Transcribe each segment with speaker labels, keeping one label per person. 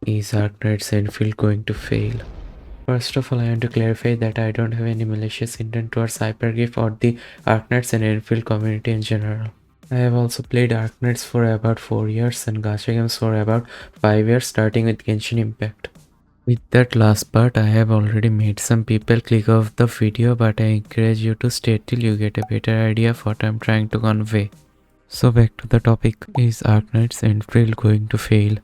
Speaker 1: Is Arknights Endfield going to fail? First of all, I want to clarify that I don't have any malicious intent towards Hypergift or the Arknights and Endfield community in general. I have also played Arknights for about 4 years and gacha games for about 5 years, starting with Genshin Impact. With that last part, I have already made some people click off the video, but I encourage you to stay till you get a better idea of what I'm trying to convey. So back to the topic, is Arknights Endfield going to fail?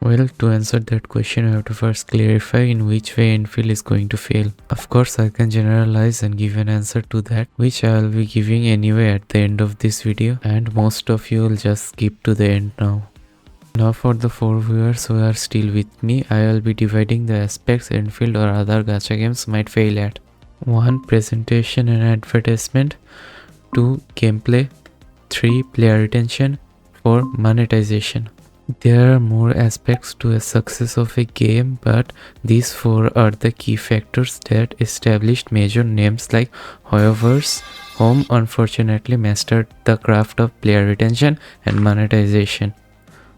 Speaker 1: Well, to answer that question, I have to first clarify in which way Enfield is going to fail. Of course, I can generalize and give an answer to that, which I will be giving anyway at the end of this video, and most of you will just skip to the end now. Now for the 4 viewers who are still with me, I will be dividing the aspects Enfield or other gacha games might fail at. 1. Presentation and advertisement. 2. Gameplay. 3. Player retention. 4. Monetization. There are more aspects to a success of a game, but these 4 are the key factors that established major names like Hoyoverse, whom unfortunately mastered the craft of player retention and monetization.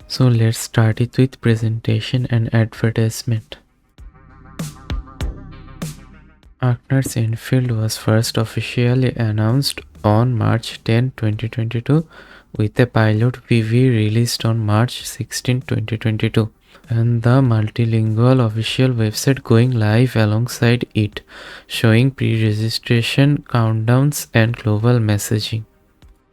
Speaker 1: So let's start it with presentation and advertisement. Arknights Endfield was first officially announced on March 10, 2022 with a pilot PV released on March 16, 2022 and the multilingual official website going live alongside it, showing pre-registration countdowns and global messaging.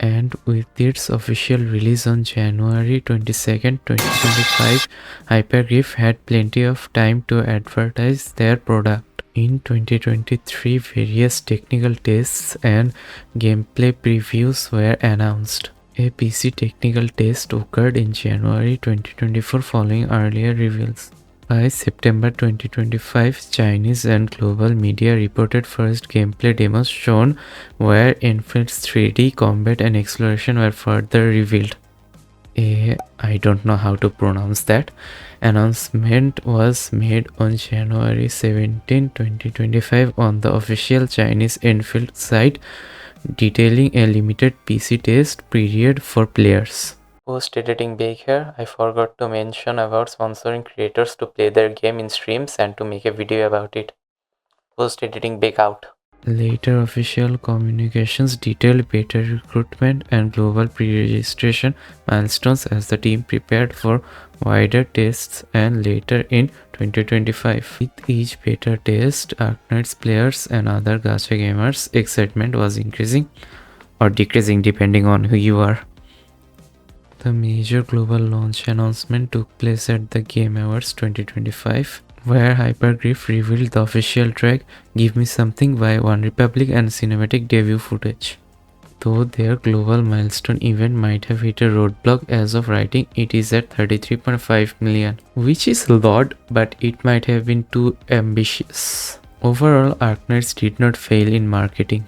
Speaker 1: And with its official release on January 22nd, 2025, Hypergriff had plenty of time to advertise their product. In 2023, various technical tests and gameplay previews were announced. A PC technical test occurred in January 2024 following earlier reveals. By September 2025, Chinese and global media reported first gameplay demos shown where Enfield's 3D combat and exploration were further revealed. I don't know how to pronounce that. Announcement was made on January 17, 2025 on the official Chinese Enfield site, detailing a limited PC test period for players. Post-editing break here, I forgot to mention about sponsoring creators to play their game in streams and to make a video about it. Post-editing break out. Later official communications detailed beta recruitment and global pre-registration milestones as the team prepared for wider tests and later in 2025. With each beta test, Arknights players and other gacha gamers' excitement was increasing or decreasing depending on who you are. The major global launch announcement took place at the Game Awards 2025, where Hypergriff revealed the official track Give Me Something by One Republic and cinematic debut footage. Though their global milestone event might have hit a roadblock as of writing, it is at 33.5 million, which is a lot, but it might have been too ambitious. Overall, Arknights did not fail in marketing.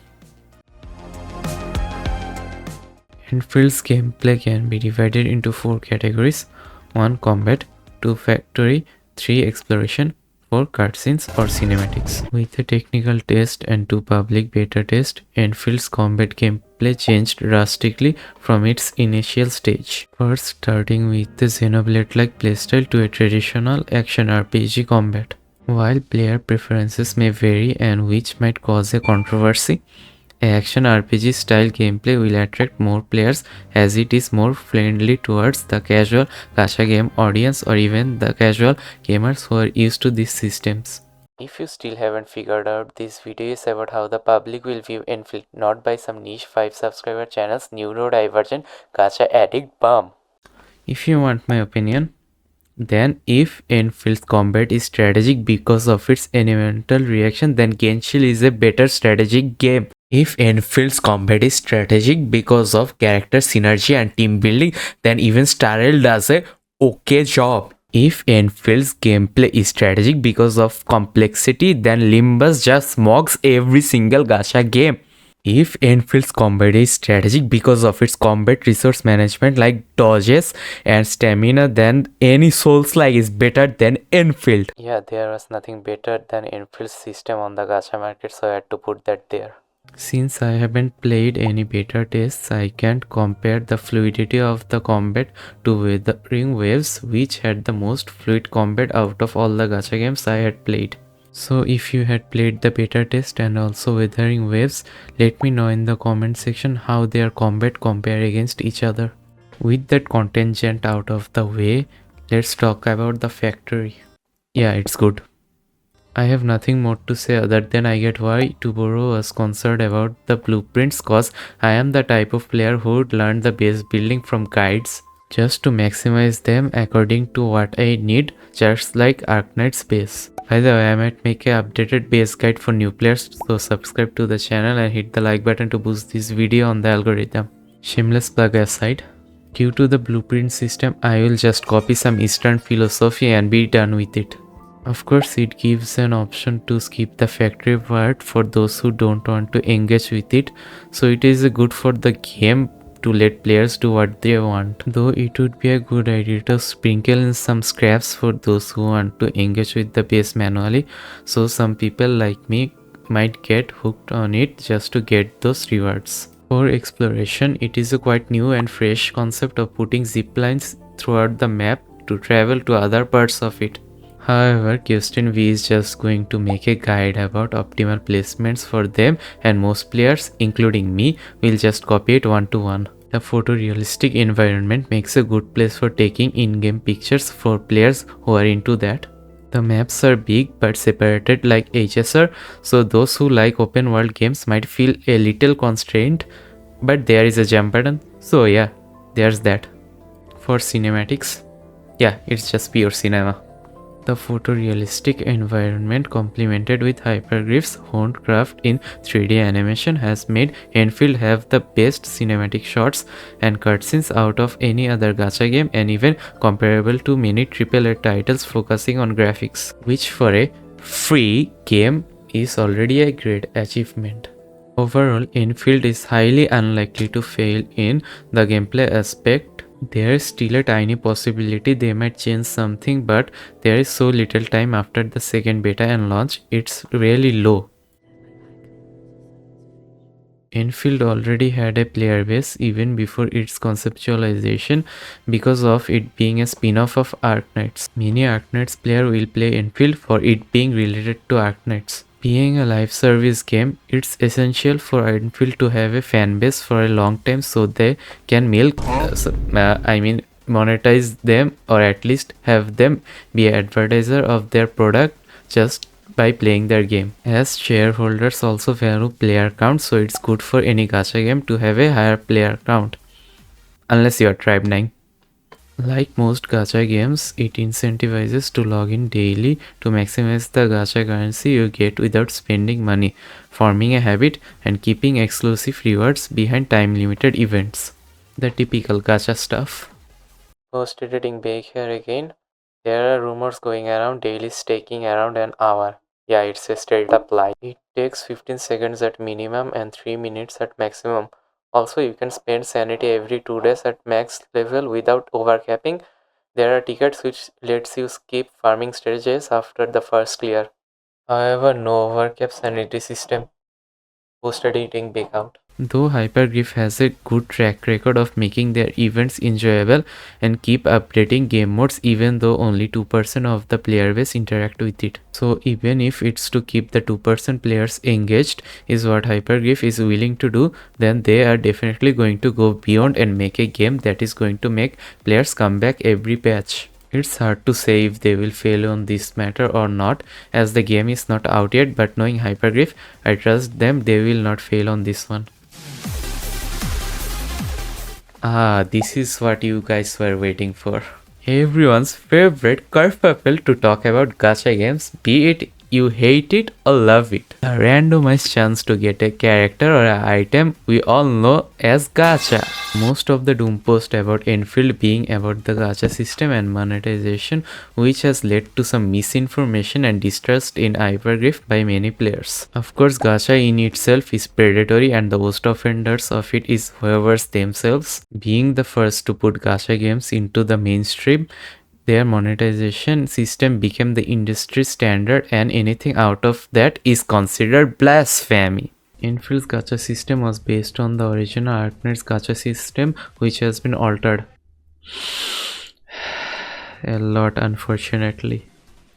Speaker 1: Enfield's gameplay can be divided into 4 categories: 1. Combat, 2. Factory, 3. Exploration, 4. Cutscenes or cinematics. With a technical test and 2 public beta tests, Enfield's combat gameplay changed drastically from its initial stage. First, starting with the Xenoblade-like playstyle to a traditional action RPG combat. While player preferences may vary and which might cause a controversy, action RPG style gameplay will attract more players as it is more friendly towards the casual gacha game audience or even the casual gamers who are used to these systems. If you still haven't figured out, this video is about how the public will view Enfield, not by some niche 5 subscriber channels, neurodivergent gacha addict bum. If you want my opinion, then if Enfield's combat is strategic because of its elemental reaction, then Genshin is a better strategic game. If Enfield's combat is strategic because of character synergy and team building, then even Starrel does a okay job. If Enfield's gameplay is strategic because of complexity, then Limbus just mocks every single gacha game. If Enfield's combat is strategic because of its combat resource management like dodges and stamina, then any Souls-like is better than Enfield. Yeah, there was nothing better than Enfield's system on the gacha market, so I had to put that there. Since I haven't played any beta tests, I can't compare the fluidity of the combat to Wuthering Waves, which had the most fluid combat out of all the gacha games I had played. So if you had played the beta test and also Wuthering Waves, let me know in the comment section how their combat compare against each other. With that contingent out of the way, let's talk about the factory. Yeah, it's good. I have nothing more to say other than I get why Tuboro was concerned about the blueprints, cause I am the type of player who would learn the base building from guides just to maximize them according to what I need, just like Arknights base. By the way, I might make a updated base guide for new players, so subscribe to the channel and hit the like button to boost this video on the algorithm. Shameless plug aside, due to the blueprint system, I will just copy some Eastern philosophy and be done with it. Of course, it gives an option to skip the factory part for those who don't want to engage with it, so it is good for the game to let players do what they want. Though it would be a good idea to sprinkle in some scraps for those who want to engage with the base manually, so some people like me might get hooked on it just to get those rewards. For exploration, it is a quite new and fresh concept of putting zip lines throughout the map to travel to other parts of it. However, Question V is just going to make a guide about optimal placements for them, and most players, including me, will just copy it one to one. The photorealistic environment makes a good place for taking in-game pictures for players who are into that. The maps are big but separated like HSR, so those who like open world games might feel a little constrained, but there is a jump button, so yeah, there's that. For cinematics, yeah, it's just pure cinema. The photorealistic environment complemented with hyperglyphs honed craft in 3D animation has made Enfield have the best cinematic shots and cutscenes out of any other gacha game, and even comparable to many AAA titles focusing on graphics, which for a free game is already a great achievement. Overall, Enfield is highly unlikely to fail in the gameplay aspect. There is still a tiny possibility they might change something, but there is so little time after the second beta and launch, it's really low. Enfield already had a player base even before its conceptualization because of it being a spin-off of Arknights. Many Arknights player will play Enfield for it being related to Arknights. Being a live service game, it's essential for Enfield to have a fan base for a long time so they can monetize them, or at least have them be an advertiser of their product just by playing their game. As shareholders also value player count, so it's good for any gacha game to have a higher player count. Unless you are Tribe 9. Like most gacha games, it incentivizes to log in daily to maximize the gacha currency you get without spending money, forming a habit and keeping exclusive rewards behind time-limited events. The typical gacha stuff. Post editing back here again. There are rumors going around daily staking around an hour. Yeah, it's a straight up lie. It takes 15 seconds at minimum and 3 minutes at maximum. Also, you can spend sanity every 2 days at max level without overcapping. There are tickets which lets you skip farming stages after the first clear. However, no overcap sanity system. Post editing back out. Though Hypergriff has a good track record of making their events enjoyable and keep updating game modes even though only 2% of the player base interact with it. So even if it's to keep the 2% players engaged is what Hypergriff is willing to do, then they are definitely going to go beyond and make a game that is going to make players come back every patch. It's hard to say if they will fail on this matter or not, as the game is not out yet, but knowing Hypergriff, I trust them they will not fail on this one. Ah, this is what you guys were waiting for. Everyone's favorite kerfuffle to talk about gacha games, be it you hate it or love it. A randomized chance to get a character or an item we all know as gacha. Most of the doom post about Enfield being about the gacha system and monetization, which has led to some misinformation and distrust in Hypergriff by many players. Of course, gacha in itself is predatory and the worst offenders of it is whoever's themselves. Being the first to put gacha games into the mainstream, their monetization system became the industry standard, and anything out of that is considered blasphemy. Enfield's gacha system was based on the original Arknights gacha system, which has been altered a lot, unfortunately.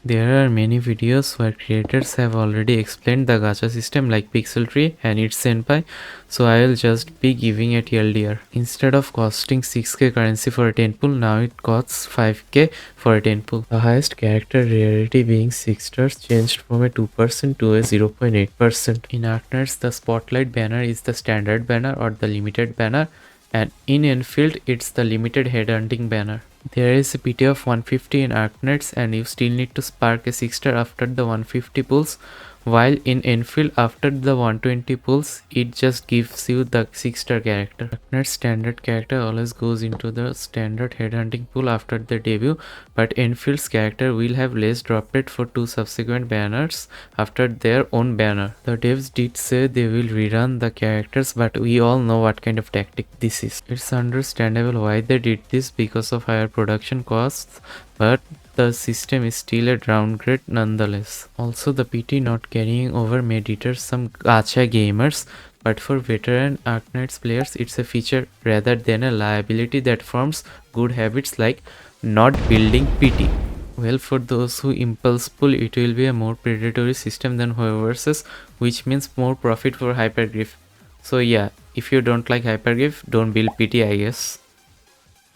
Speaker 1: There are many videos where creators have already explained the gacha system like Pixel Tree and its senpai, so I will just be giving a TLDR. Instead of costing 6k currency for a 10 pool, now it costs 5k for a 10 pool. The highest character rarity being 6 stars changed from a 2% to a 0.8%. In Arknights, the spotlight banner is the standard banner or the limited banner, and in Enfield it's the limited headhunting banner. There is a PT of 150 in Arknights and you still need to spark a 6 star after the 150 pulls, while in Enfield after the 120 pulls it just gives you the 6 star character. Arknights standard character always goes into the standard headhunting pool after the debut, but Enfield's character will have less drop rate for 2 subsequent banners after their own banner. The devs did say they will rerun the characters, but we all know what kind of tactic this is. It's understandable why they did this because of higher production costs, but the system is still a downgrade nonetheless. Also, the PT not carrying over may deter some gacha gamers, but for veteran Arknights players it's a feature rather than a liability that forms good habits like not building PT. Well, for those who impulse pull, it will be a more predatory system than Hoversus, which means more profit for Hypergriff. So yeah, if you don't like Hypergriff, don't build PT, I guess.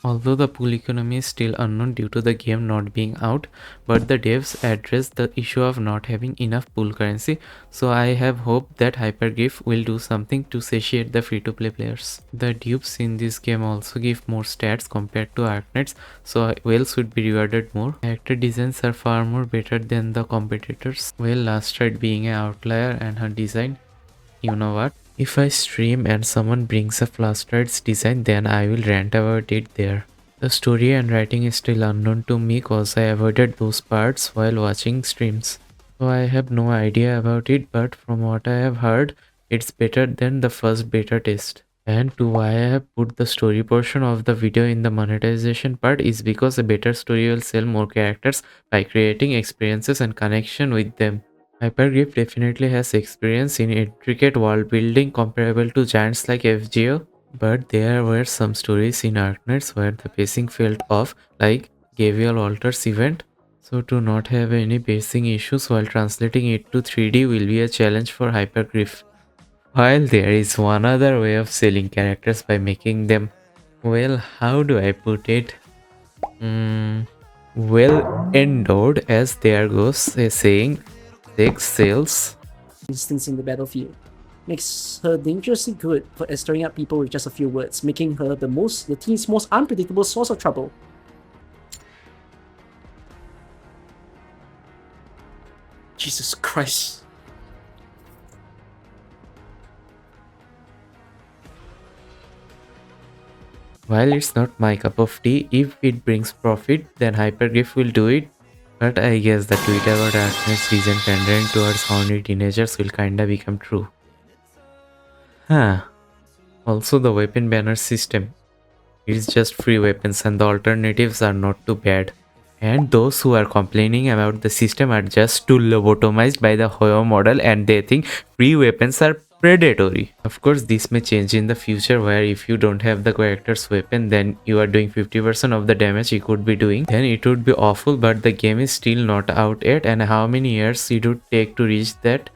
Speaker 1: Although the pool economy is still unknown due to the game not being out, but the devs address the issue of not having enough pool currency, so I have hope that Hypergriff will do something to satiate the free-to-play players. The dupes in this game also give more stats compared to Arknights, so whales should be rewarded more. Character designs are far more better than the competitors. Well, Last Ride being an outlier and her design, you know what? If I stream and someone brings a Flastrite's design, then I will rant about it there. The story and writing is still unknown to me cause I avoided those parts while watching streams. So I have no idea about it, but from what I have heard, it's better than the first beta test. And to why I have put the story portion of the video in the monetization part is because a better story will sell more characters by creating experiences and connection with them. Hypergrip definitely has experience in intricate world building comparable to giants like FGO, but there were some stories in Arknights where the pacing felt off, like Gavial Altars event. So to not have any pacing issues while translating it to 3D will be a challenge for Hypergrip. While there is one other way of selling characters by making them, well, how do I put it? Well endowed, as there goes a saying, sex sells.
Speaker 2: Instance in the battlefield makes her dangerously good for stirring up people with just a few words, making her the team's most unpredictable source of trouble. Jesus Christ.
Speaker 1: While it's not my cup of tea, if it brings profit, then Hypergrip will do it. But I guess the tweet about Arknights' recent pandering towards horny teenagers will kinda become true. Huh. Also, the weapon banner system. It's just free weapons and the alternatives are not too bad. And those who are complaining about the system are just too lobotomized by the Hoyo model and they think free weapons are predatory. Of course, this may change in the future where if you don't have the character's weapon, then you are doing 50% of the damage you could be doing. Then it would be awful, but the game is still not out yet and how many years it would take to reach that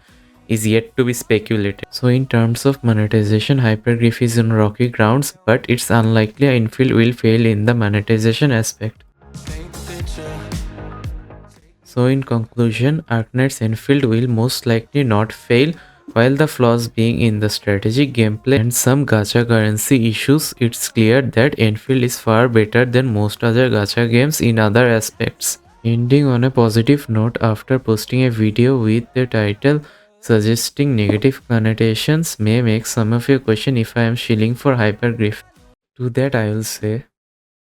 Speaker 1: is yet to be speculated. So in terms of monetization, Hypergrip is on rocky grounds, but it's unlikely Enfield will fail in the monetization aspect. So in conclusion, Arknights Endfield will most likely not fail, while the flaws being in the strategic gameplay and some gacha currency issues, it's clear that Enfield is far better than most other gacha games in other aspects. Ending on a positive note, after posting a video with the title suggesting negative connotations may make some of you question if I am shilling for Hypergrip. To that I will say,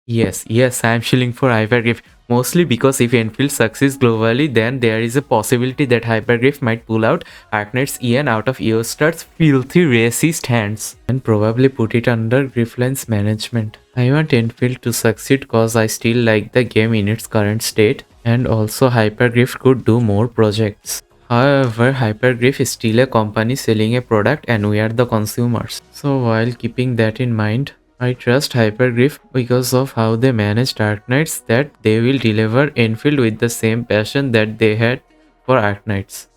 Speaker 1: yes, I am shilling for Hypergrip. Mostly because if Enfield succeeds globally, then there is a possibility that Hypergrip might pull out Arknights EN out of Eostar's filthy racist hands and probably put it under Griffline's management. I want Enfield to succeed cause I still like the game in its current state and also Hypergrip could do more projects. However, Hypergraph is still a company selling a product and we are the consumers. So while keeping that in mind, I trust Hypergraph because of how they manage Arknights, that they will deliver Enfield with the same passion that they had for Arknights.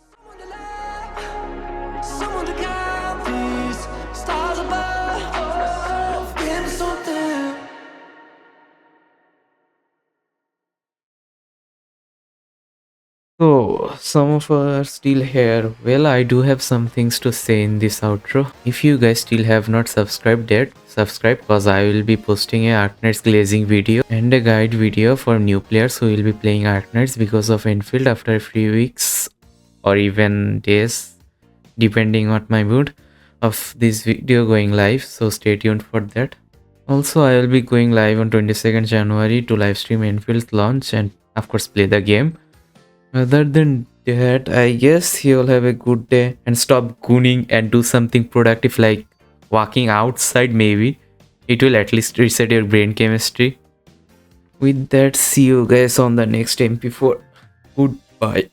Speaker 3: Someone to guide these stars above into something.
Speaker 1: So, some of us are still here. Well, I do have some things to say in this outro. If you guys still have not subscribed yet, subscribe, cause I will be posting a Arknights glazing video and a guide video for new players who will be playing Arknights because of Enfield after a few weeks or even days, depending on my mood of this video going live. So stay tuned for that. Also, I will be going live on 22nd January to livestream Enfield's launch and of course play the game. Other than that, I guess you'll have a good day and stop gooning and do something productive like walking outside maybe. It will at least reset your brain chemistry. With that, see you guys on the next MP4. Goodbye.